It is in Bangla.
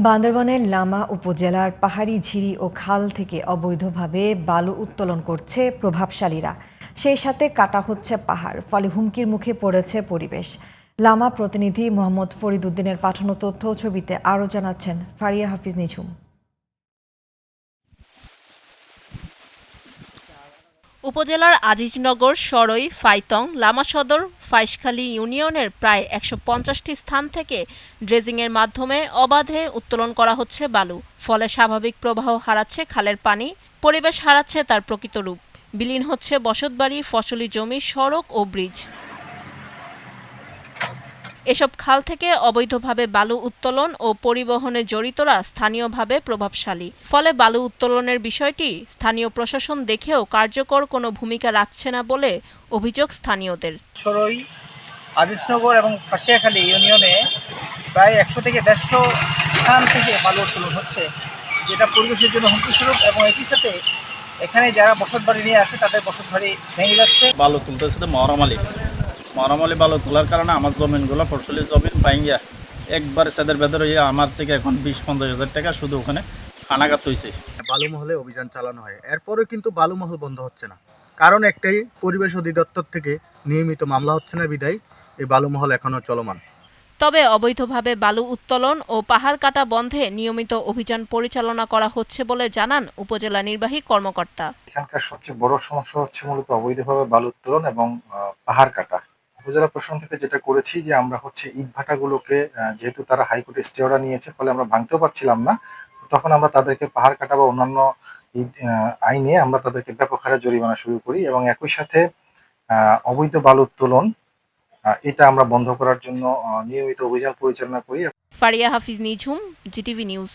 বান্দরবানের লামা উপজেলার পাহাড়ি ঝিরি ও খাল থেকে অবৈধভাবে বালু উত্তোলন করছে প্রভাবশালীরা। সেই সাথে কাটা হচ্ছে পাহাড়, ফলে হুমকির মুখে পড়েছে পরিবেশ। লামা প্রতিনিধি মোহাম্মদ ফরিদ উদ্দিনের পাঠানো তথ্য ও ছবিতে আরও জানাচ্ছেন ফারিয়া হাফিজ নিঝুম। উপজেলার আজিজনগর, সরই, ফাইতং, লামা সদর, ফাইশখালী ইউনিয়নের প্রায় ১৫০টি স্থান থেকে ড্রেজিংয়ের মাধ্যমে অবাধে উত্তোলন করা হচ্ছে বালু। ফলে স্বাভাবিক প্রবাহ হারাচ্ছে খালের পানি, পরিবেশ হারাচ্ছে তার প্রকৃত রূপ। বিলীন হচ্ছে বসতবাড়ি, ফসলি জমি, সড়ক ও ব্রিজ। এসব খাল থেকে অবৈধভাবে বালু উত্তোলন ও পরিবহনে জড়িতরা স্থানীয়ভাবে প্রভাবশালী। ফলে বালু উত্তোলনের বিষয়টি স্থানীয় প্রশাসন দেখেও কার্যকর কোনো ভূমিকা রাখছে না বলে অভিযোগ স্থানীয়দের। সরই, আজিজনগর এবং ফাঁসিয়াখালী ইউনিয়নে প্রায় ১০০ থেকে ১৫০ স্থান থেকে বালু উত্তোলন হচ্ছে, যেটা পরিবেশের জন্য হুমকিস্বরূপ এবং একই সাথে এখানে যারা বসতবাড়ি নিয়ে আছে তাদের বসতবাড়ি ভেঙে যাচ্ছে। বালু তুলতেছে মহরমালি বালু তোলার কারণে আমার জমিনগুলো ফসলি জমিন ভাঙ্গিয়া একবার সেদের ভেতর হয়ে আমার থেকে এখন ২০-৫০ হাজার টাকা শুধু ওখানে খানাঘাত হয়েছে। বালুমহলে অভিযান চালানো হয়, এরপরেও কিন্তু বালুমহল বন্ধ হচ্ছে না। কারণ একটাই, পরিবেশ অধিদপ্তর থেকে নিয়মিত মামলা হচ্ছে না বিদায় এই বালুমহল এখনো চলমান। তবে অবৈধভাবে বালু উত্তোলন ও পাহাড় কাটা বন্ধে নিয়মিত অভিযান পরিচালনা করা হচ্ছে বলে জানান উপজেলা নির্বাহী কর্মকর্তা। এখানকার সবচেয়ে বড় সমস্যা হচ্ছে মূলত অবৈধভাবে বালু উত্তোলন এবং পাহাড় কাটা। উপজেলা প্রশাসন থেকে যেটা করেছি যে আমরা হচ্ছে ইটভাটাগুলোকে, যেহেতু তারা হাইকোর্টে স্টে অর্ডার নিয়েছে, ফলে আমরা ভাঙতেও পারছিলাম না, তখন আমরা তাদেরকে পাহাড় কাটা বা অন্যান্য আইনে আমরা তাদেরকে ব্যাপক হারে জরিমানা শুরু করি এবং একই সাথে অবৈধ বালু উত্তোলন এটা আমরা বন্ধ করার জন্য নিয়মিত অভিযান পরিচালনা করি। ফারিয়া হাফিজ নিঝুম, জিটিভি নিউজ।